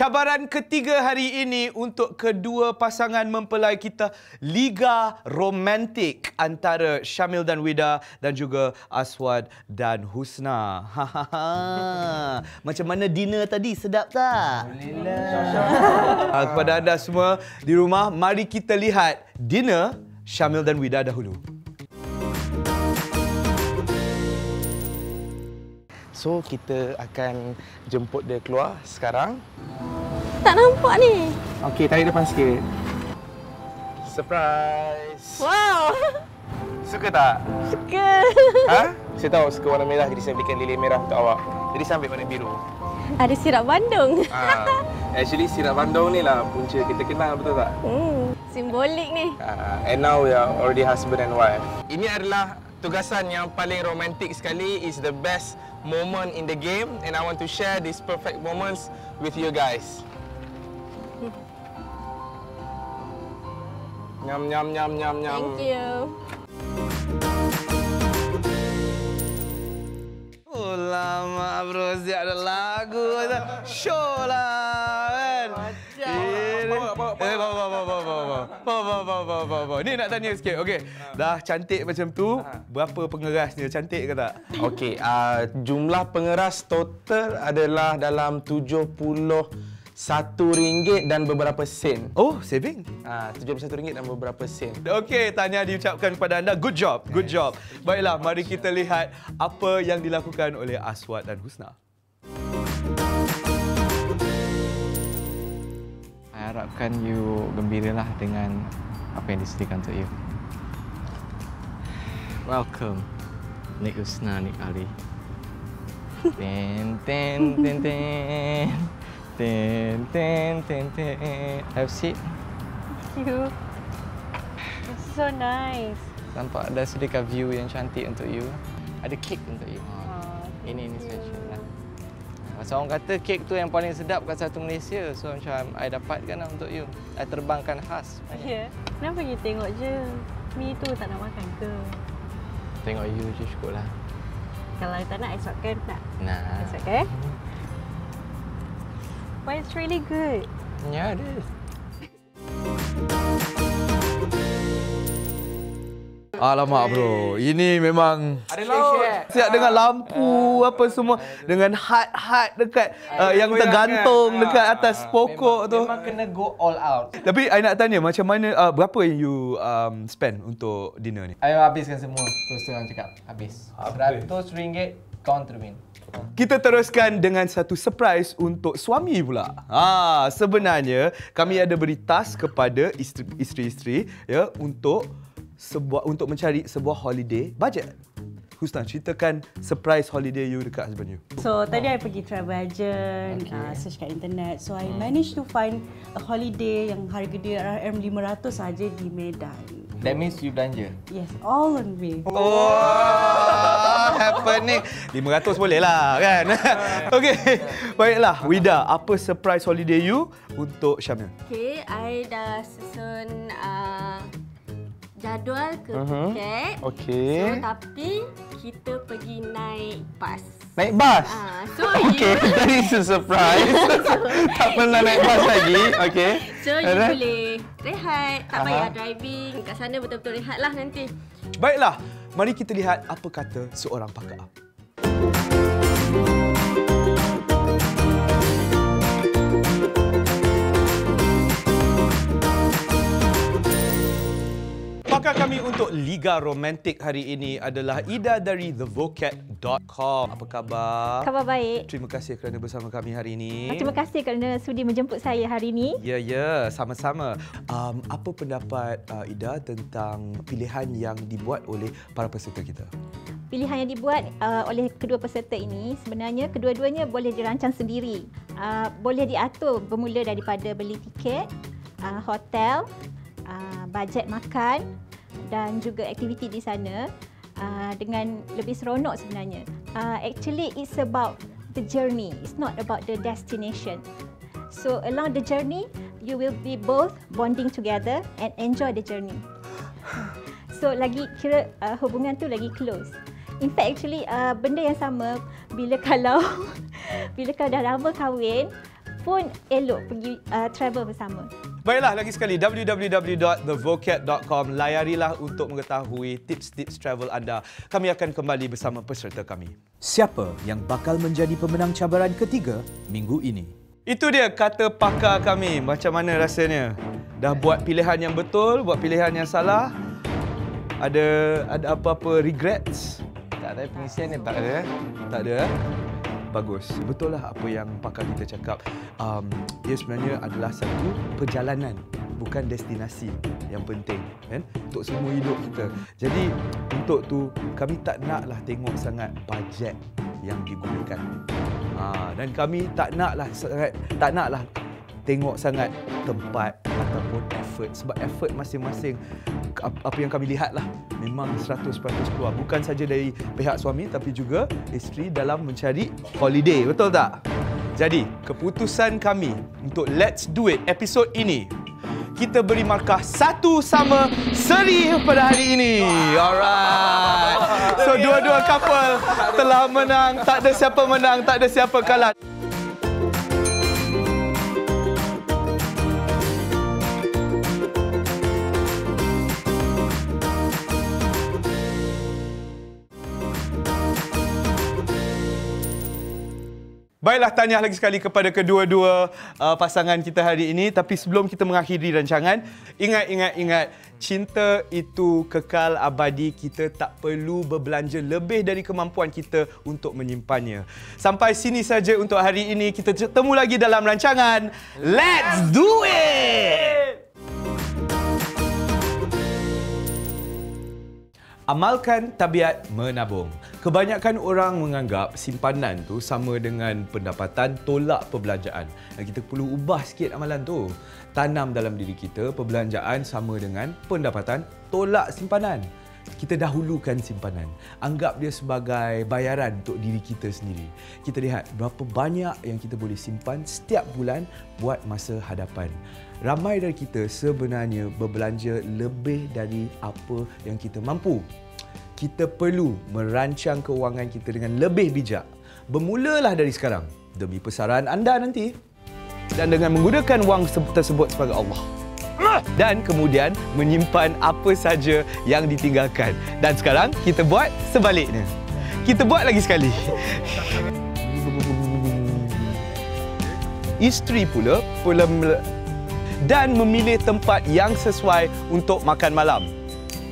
Cabaran ketiga hari ini untuk kedua pasangan mempelai kita, Liga Romantik antara Syamil dan Wida dan juga Aswad dan Husna. Macam mana dinner tadi? Sedap tak? Alhamdulillah. Kepada anda semua di rumah, mari kita lihat dinner Syamil dan Wida dahulu. So, kita akan jemput dia keluar sekarang. Tak nampak ni. Okey, tarik depan sikit. Surprise! Wow! Suka tak? Suka. Ha? Saya tahu suka warna merah, jadi saya belikan lilin merah untuk awak. Jadi saya ambil warna biru. Ada sirap Bandung. Actually, sirap Bandung ni lah punca kita kenal, betul tak? Simbolik ni. And now we are already husband and wife. Ini adalah tugasan yang paling romantik sekali. Is the best moment in the game, and I want to share these perfect moments with you guys. Nyam nyam nyam nyam nyam. Thank you. Oh lama bro, siap ada lagu. Show lah kan. Bawa. Ni nak tanya sikit. Okey. Dah cantik macam tu, berapa pengerasnya? Cantik ke tak? Okey, jumlah pengeras total adalah dalam RM71 dan beberapa sen. Oh, saving. RM71 dan beberapa sen. Okey, tahniah diucapkan kepada anda. Good job. Good job. Baiklah, mari kita lihat apa yang dilakukan oleh Aswad dan Husna. Saya harapkan you gembiralah dengan apa yang disediakan untuk you. Welcome, Nik Husna, Nik Ali. Ten ten ten ten ten ten ten ten. Have a seat. Thank you. It's so nice. Nampak ada sediakan view yang cantik untuk you. Ada kek untuk you. Ini special lah. Masa orang kata kek tu yang paling sedap kat satu Malaysia. So macam I dapatkan lah untuk you. I terbangkan khas. Ya. Kenapa you tengok je? Mi tu tak nak makan ke? Tengok you je cukup lah. Kalau tak nak, I suapkan tak? Nah. I suapkan? But it's really good. Ya, ada. Alamak bro, ini memang ada laut. Siap dengan lampu apa semua, dengan hat dekat yang tergantung dekat atas pokok tu. Memang kena go all out. Tapi I nak tanya macam mana, berapa yang you spend untuk dinner ni? I habiskan semua. Terus terang cakap, habis. RM100 count to win. Kita teruskan dengan satu surprise untuk suami pula. Sebenarnya kami ada beri task kepada isteri-isteri ya untuk mencari sebuah holiday budget. Husna, ceritakan surprise holiday you dekat husband you. So, tadi I pergi travel agent, search kat internet. So, I managed to find a holiday yang harga dia RM500 saja di Medan. That means you belanja? Yes, all on me. Oh, happening. 500 boleh lah kan? Okey, baiklah. Wida, apa surprise holiday you untuk Syamil? Okay, I dah susun jadual ke Phuket. Okey. So, tapi kita pergi naik bas. Naik bas? So Okey, that is a surprise. Tak pernah naik bas lagi. Okey. So, you boleh rehat. Tak payah driving. Kat sana betul-betul rehat lah nanti. Baiklah, mari kita lihat apa kata seorang pakar. Pakar kami untuk Liga Romantik hari ini adalah Ida dari thevocat.com. Apa khabar? Khabar baik. Terima kasih kerana bersama kami hari ini. Terima kasih kerana sudi menjemput saya hari ini. Ya, sama-sama. Apa pendapat Ida tentang pilihan yang dibuat oleh para peserta kita? Pilihan yang dibuat oleh kedua peserta ini sebenarnya kedua-duanya boleh dirancang sendiri. Boleh diatur bermula daripada beli tiket, hotel, bajet makan dan juga aktiviti di sana dengan lebih seronok sebenarnya. Actually, it's about the journey. It's not about the destination. So along the journey, you will be both bonding together and enjoy the journey. So lagi kira hubungan tu lagi close. In fact, actually benda yang sama bila kalau dah lama kahwin, pun elok pergi travel bersama. Baiklah, lagi sekali www.thevocad.com. Layarilah untuk mengetahui tips-tips travel anda. Kami akan kembali bersama peserta kami. Siapa yang bakal menjadi pemenang cabaran ketiga minggu ini? Itu dia kata pakar kami. Macam mana rasanya? Dah buat pilihan yang betul, buat pilihan yang salah? Ada apa-apa regrets? Tak ada pengisian ni, tak ada. Tak ada. Bagus. Betul lah apa yang pakar kita cakap. Dia sebenarnya adalah satu perjalanan, bukan destinasi yang penting, kan? Untuk semua hidup kita. Jadi untuk tu kami tak naklah tengok sangat bajet yang digunakan. Dan kami tak naklah tengok sangat tempat ataupun effort, sebab effort masing-masing apa yang kami lihatlah memang 100% keluar, bukan saja dari pihak suami tapi juga isteri dalam mencari holiday, betul tak? Jadi keputusan kami untuk Let's Do It episod ini, kita beri markah 1 sama seri pada hari ini. Alright. So dua-dua couple telah menang, tak ada siapa menang, tak ada siapa kalah. Baiklah, tahniah lagi sekali kepada kedua-dua pasangan kita hari ini. Tapi sebelum kita mengakhiri rancangan, ingat. Cinta itu kekal abadi. Kita tak perlu berbelanja lebih dari kemampuan kita untuk menyimpannya. Sampai sini saja untuk hari ini. Kita bertemu lagi dalam rancangan Let's Do It! Amalkan tabiat menabung. Kebanyakan orang menganggap simpanan tu sama dengan pendapatan tolak perbelanjaan. Dan kita perlu ubah sikit amalan tu. Tanam dalam diri kita, perbelanjaan sama dengan pendapatan tolak simpanan. Kita dahulukan simpanan. Anggap dia sebagai bayaran untuk diri kita sendiri. Kita lihat berapa banyak yang kita boleh simpan setiap bulan buat masa hadapan. Ramai dari kita sebenarnya berbelanja lebih dari apa yang kita mampu. Kita perlu merancang keuangan kita dengan lebih bijak. Bermulalah dari sekarang demi persaraan anda nanti. Dan dengan menggunakan wang tersebut sebagai Allah. Dan kemudian menyimpan apa saja yang ditinggalkan. Dan sekarang kita buat sebaliknya. Kita buat lagi sekali. Isteri pula dan memilih tempat yang sesuai untuk makan malam.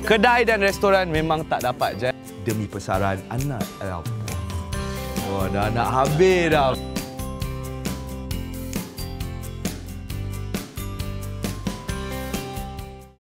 Kedai dan restoran memang tak dapat je demi persaraan anak. Oh, dah nak habis dah.